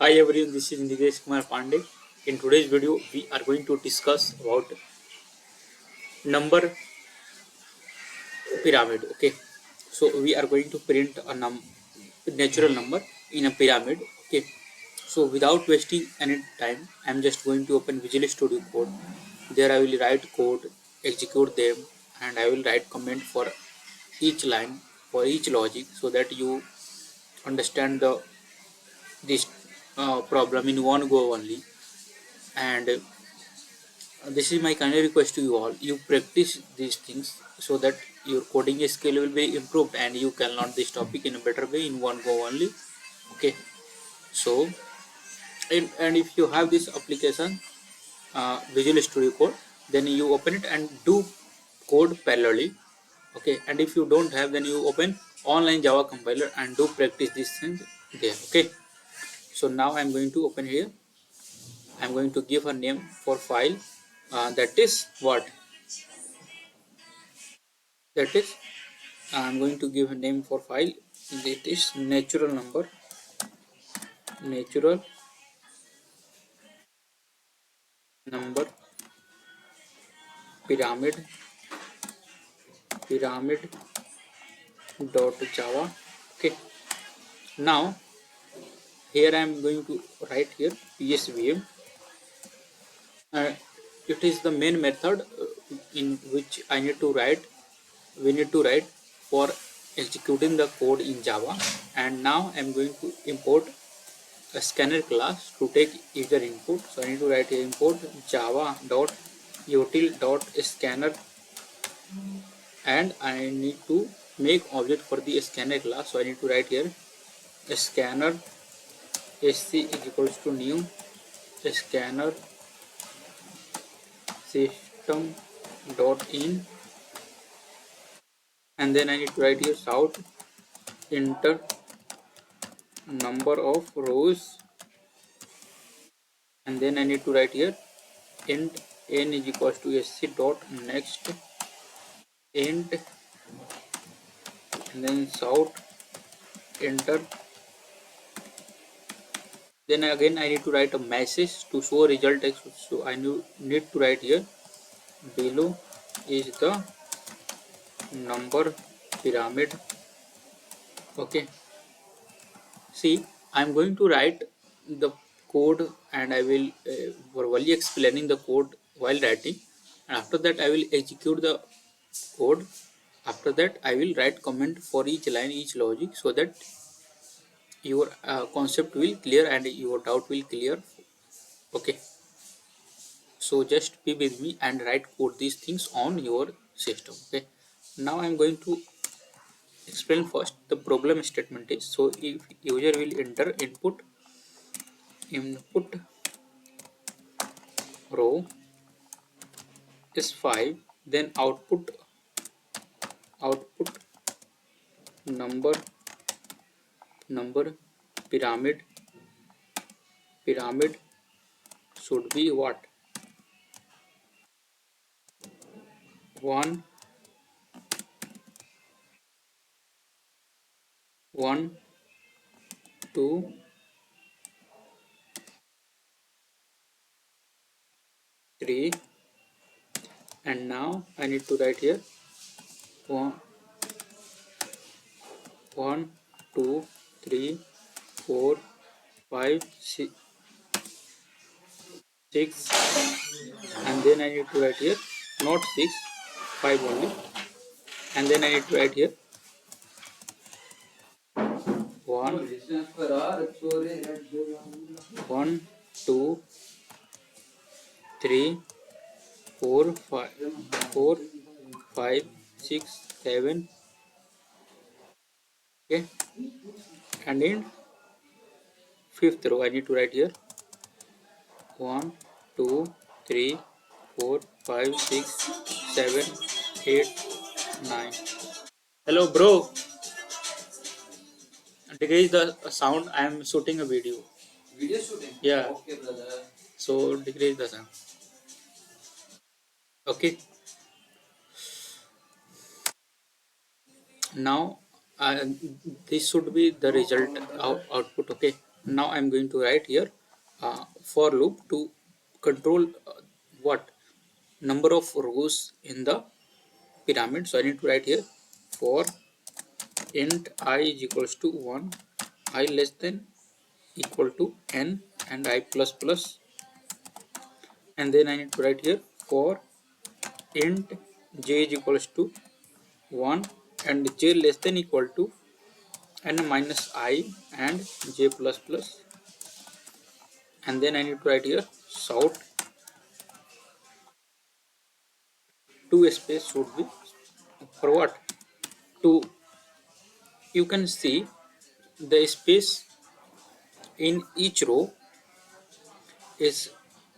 Hi everyone, this is Nidesh Kumar Pandey. In today's video, we are going to discuss about number pyramid. Okay, so we are going to print a natural number in a pyramid. Okay, so without wasting any time, I am just going to open Visual Studio Code. There I will write code, execute them, and I will write comment for each line, for each logic, so that you understand the this problem in one go only. And this is my kind of request to you all. You practice these things so that your coding skill will be improved and you can learn this topic in a better way in one go only. Okay, so and if you have this application, Visual Studio Code, then you open it and do code parallelly. Okay, and if you don't have, then you open online Java compiler and do practice these things there. Okay, so now I'm going to open here. I'm going to give a name for file, that is what, that is I'm going to give a name for file. It is natural number pyramid dot java. Okay, now here I am going to write here psvm. uh, it is the main method in which we need to write for executing the code in java. And now I'm going to import a scanner class to take user input. So I need to write here import java dot util dot scanner, and I need to make object for the scanner class. So I need to write here scanner sc is equals to new scanner system dot in, and then I need to write here shout enter number of rows, and then I need to write here int n is equals to sc dot next int, and then shout enter. Then again I need to write a message to show result text. So I need to write here below is the number pyramid. Okay, see, I'm going to write the code and I will verbally explaining the code while writing, and after that I will execute the code. After that I will write comment for each line, each logic, so that your concept will clear and your doubt will clear. Okay, so just be with me and write code these things on your system. Okay, now I'm going to explain first the problem statement is. So if user will enter input row is 5, then output number pyramid should be what, 1 1 2 3. And now I need to write here 1 1 2 3 4 5 6, and then I need to write here not 6, 5 only, and then I need to write here 1 1 2 3 4 5 4 5 6 7. Okay, and in fifth row I need to write here 1 2 3 4 5 6 7 8 9. Hello bro, decrease the sound. I am shooting a video. Video shooting? Yeah. Okay, brother. So decrease the sound. Okay. Now this should be the result output. Okay. now I'm going to write here for loop to control what number of rows in the pyramid. So I need to write here for int I is equals to 1, I less than equal to n, and I plus plus, and then I need to write here for int j is equals to 1 and j less than equal to n minus I and j plus plus, and then I need to write here shout two space should be for what, to you can see the space in each row is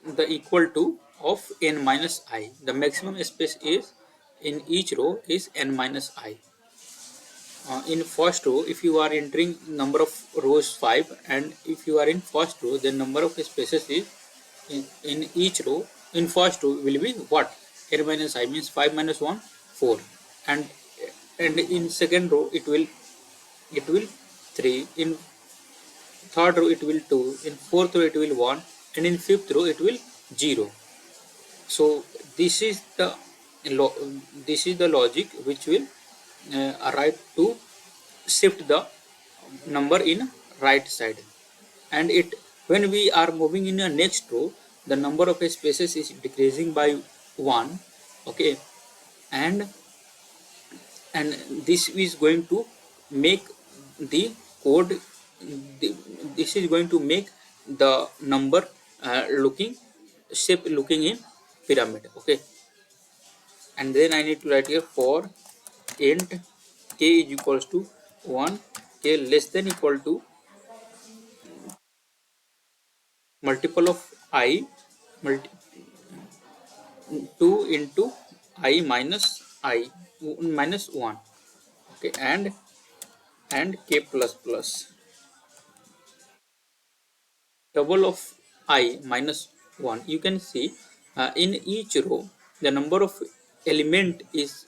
the equal to of n minus I. The maximum space is in each row is n minus I. In first row, if you are entering number of rows 5, and if you are in first row, then number of spaces is in each row in first row will be what, n minus I means 5 minus 1 4, and in second row it will 3, in third row it will 2, in fourth row it will 1, and in fifth row it will 0. So this is the this is the logic which will arrive to shift the number in right side, and it when we are moving in a next row, the number of spaces is decreasing by 1. Okay, and this is going to make the code, this is going to make the number looking shape looking in pyramid. Okay, and then I need to write here for int k is equals to 1, k less than equal to multiple of I, multi 2 into I minus I minus 1. Okay, and k plus plus double of I minus 1. You can see in each row the number of element is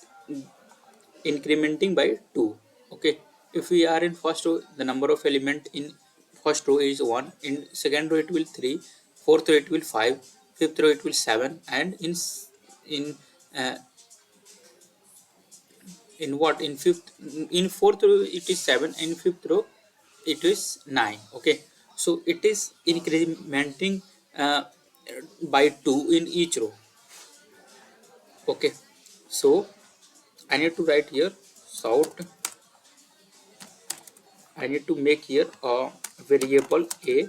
incrementing by 2. Okay, if we are in first row, the number of element in first row is 1, in second row it will 3, fourth row it will 5, fifth row it will 7, and in uh, in what, in fifth, in fourth row it is 7, in fifth row it is 9. Okay, so it is incrementing by 2 in each row. Okay, so I need to write here shout, I need to make here a variable a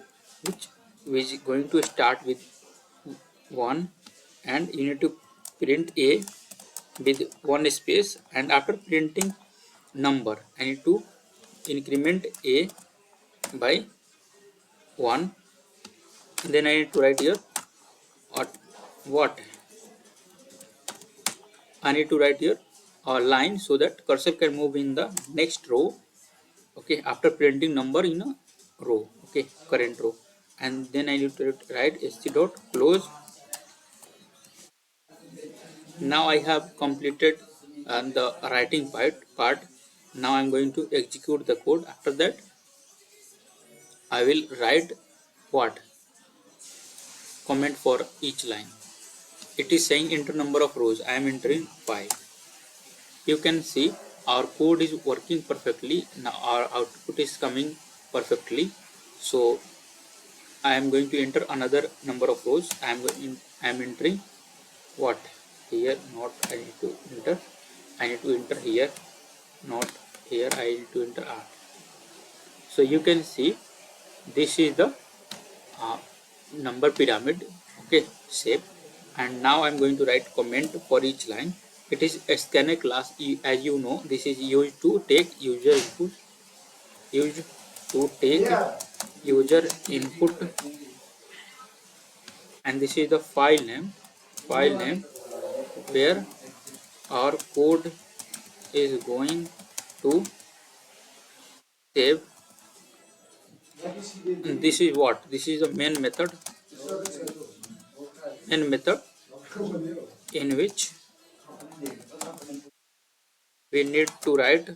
which is going to start with 1, and you need to print a with one space, and after printing number I need to increment a by 1. Then I need to write here what I need to write here a line so that cursor can move in the next row. Okay, after printing number in a row, okay, current row, and then I need to write sc dot close. Now I have completed the writing part. Now I'm going to execute the code. After that I will write what comment for each line. It is saying enter number of rows. I am entering 5. You can see our code is working perfectly. Now our output is coming perfectly. So I am going to enter another number of rows. I am entering what here, not I need to enter, I need to enter here, not here, I need to enter R. So you can see this is the uh, number pyramid, okay, shape. And now I'm going to write comment for each line. It is a scanner class. As you know, this is used to take user input, used to take user input, and this is the file name where our code is going to save. And this is what, this is the main method in which we need to write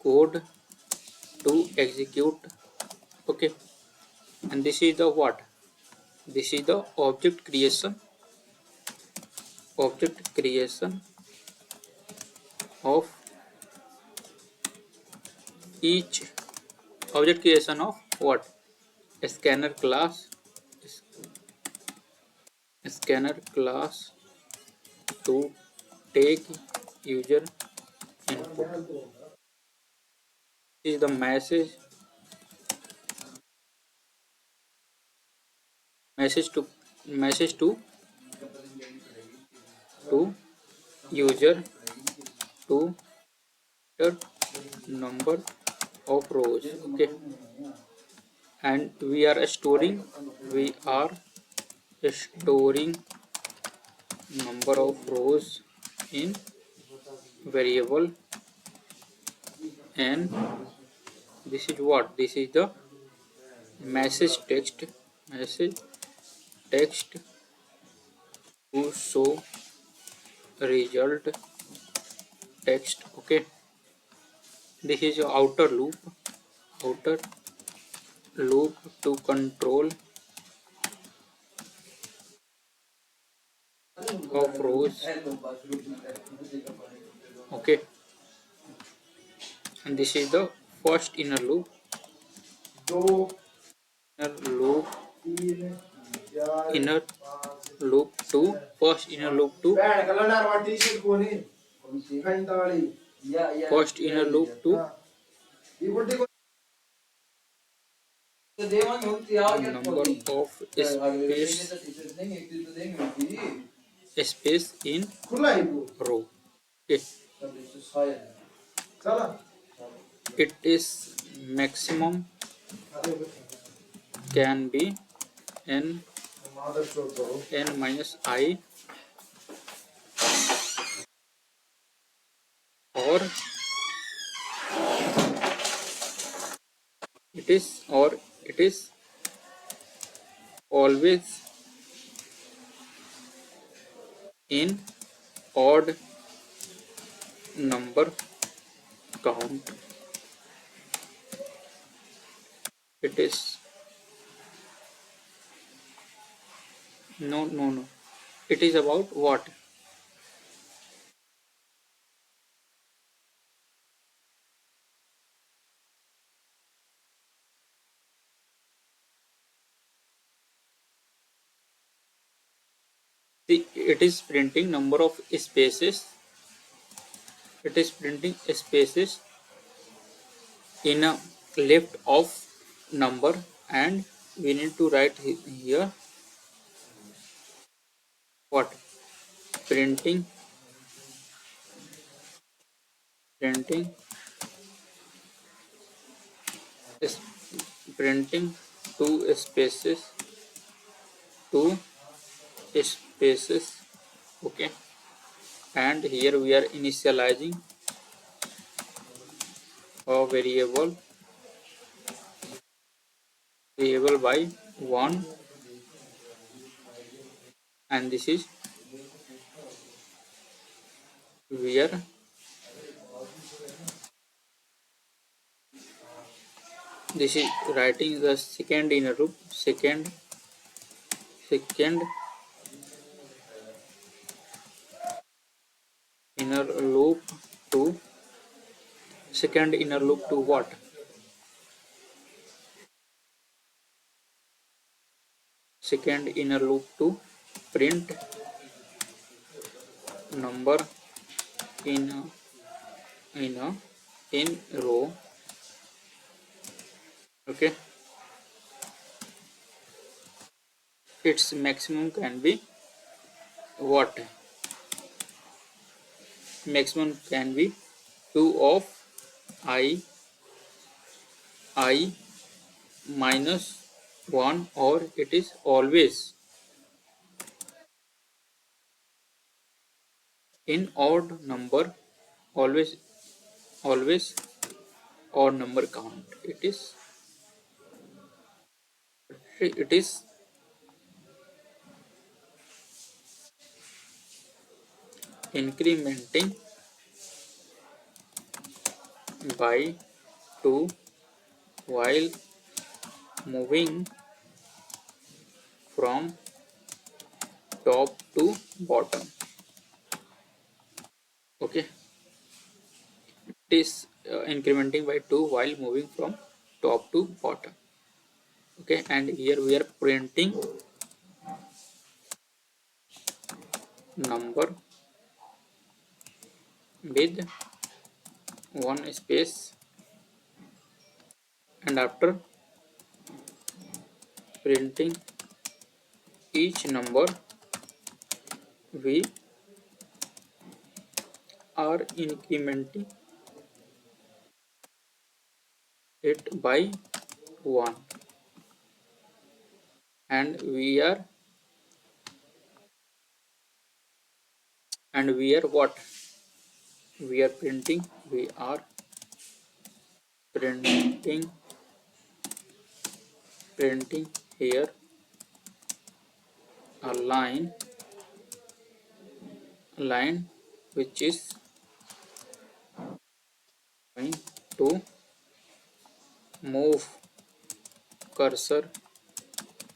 code to execute. Okay, and this is the what? This is the object creation of each object creation of what? A scanner class to take user input. This is the message to message to user to the number of rows. Okay, and we are storing number of rows in variable, and this is what? This is the message text to show result text. Okay, this is your outer loop to control of rows. Okay, and this is the first inner loop inner loop to first inner loop to first inner loop to number of space in row. Okay, it is maximum can be n minus I, or it is always in odd number count. It is no. It is about what? It is printing number of spaces. It is printing spaces in a left of number, and we need to write here what? Printing is printing two spaces. Okay, and here we are initializing a variable by 1, and this is where this is writing the second inner loop second inner loop to what? Second inner loop to print number in in row. Okay, its maximum can be what? Maximum can be 2 of I minus 1, or it is always in odd number, always odd number count. It is incrementing by 2 while moving from top to bottom. Okay, it is incrementing by 2 while moving from top to bottom. Okay, and here we are printing number with one space, and after printing each number we are incrementing it by 1, and we are what we are printing, we are printing printing here a line which is going to move cursor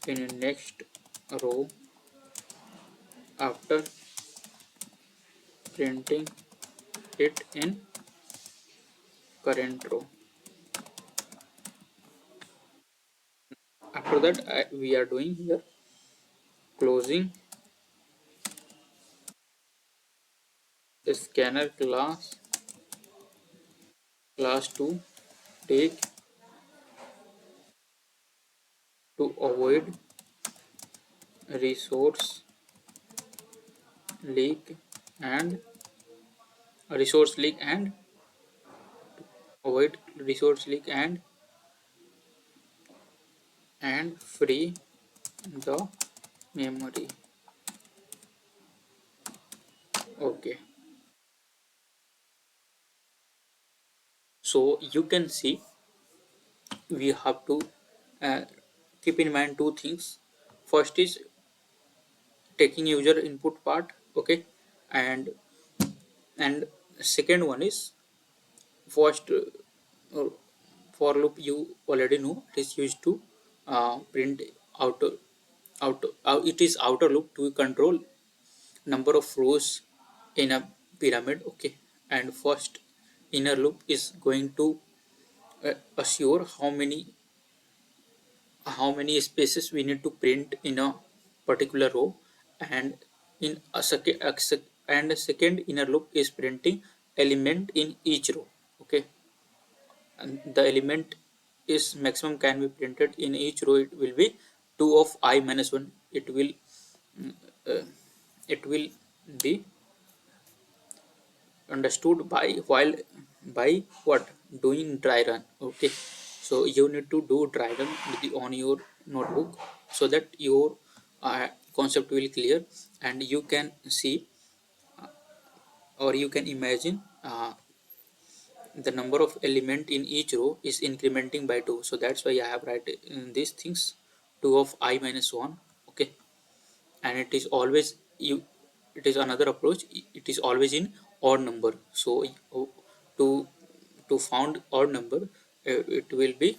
in next row after printing it in current row. After that we are doing here closing the scanner class to take to avoid resource leak and resource leak and avoid resource leak and free the memory. Okay, so you can see we have to uh, keep in mind two things. First is taking user input part. Okay, and second one is first for loop. You already know it is used to print outer it is outer loop to control number of rows in a pyramid. Okay, and first inner loop is going to assure how many spaces we need to print in a particular row, and in a second inner loop is printing element in each row. Okay, and the element is maximum can be printed in each row. It will be 2 of I minus 1. Uh, it will be understood by what doing dry run. Okay, so you need to do dry run on your notebook so that your concept will clear, and you can see or you can imagine the number of element in each row is incrementing by 2. So that's why I have write these things 2 of I minus 1. Okay, and it is always you it is another approach. It is always in odd number. So to to found odd number, it will be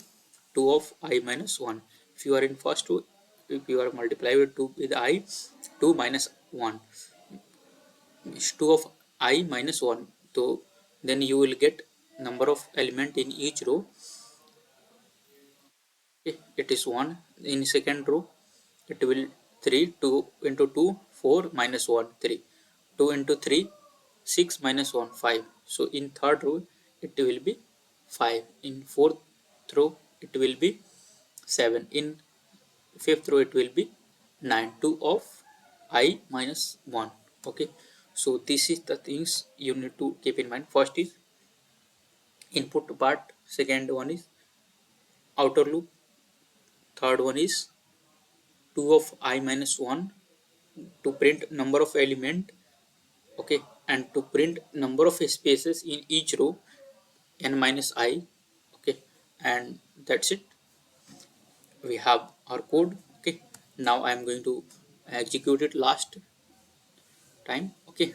2 of I minus 1. If you are in first row, if you are multiply with 2 with I, 2 minus 1 is 2 of I minus 1. So then you will get number of element in each row. Okay, it is 1. In second row it will 3, 2 into 2 4 minus 1 3, 2 into 3 6 minus 1 5. So in third row it will be 5. In fourth row it will be 7. In fifth row it will be 9. 2 of I minus 1. Okay, so this is the things you need to keep in mind. First is input part, second one is outer loop, third one is 2 of I minus 1 to print number of element. Okay, and to print number of spaces in each row n minus I. Okay, and that's it. We have our code. Okay, now I am going to execute it last time. Okay,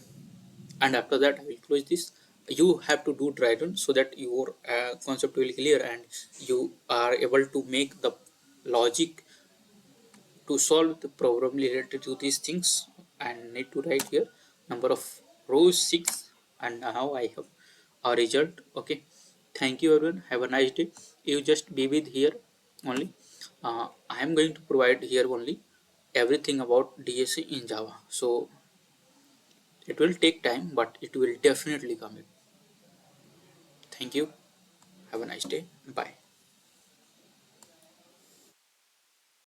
and after that I will close this. you have to do dry run so that your concept will clear and you are able to make the logic to solve the problem related to these things. And need to write here number of rows 6, and now I have a result. Okay, thank you everyone, have a nice day. You just be with here only. I am going to provide here only everything about DSA in Java, so it will take time but it will definitely come in. Thank you, have a nice day, bye.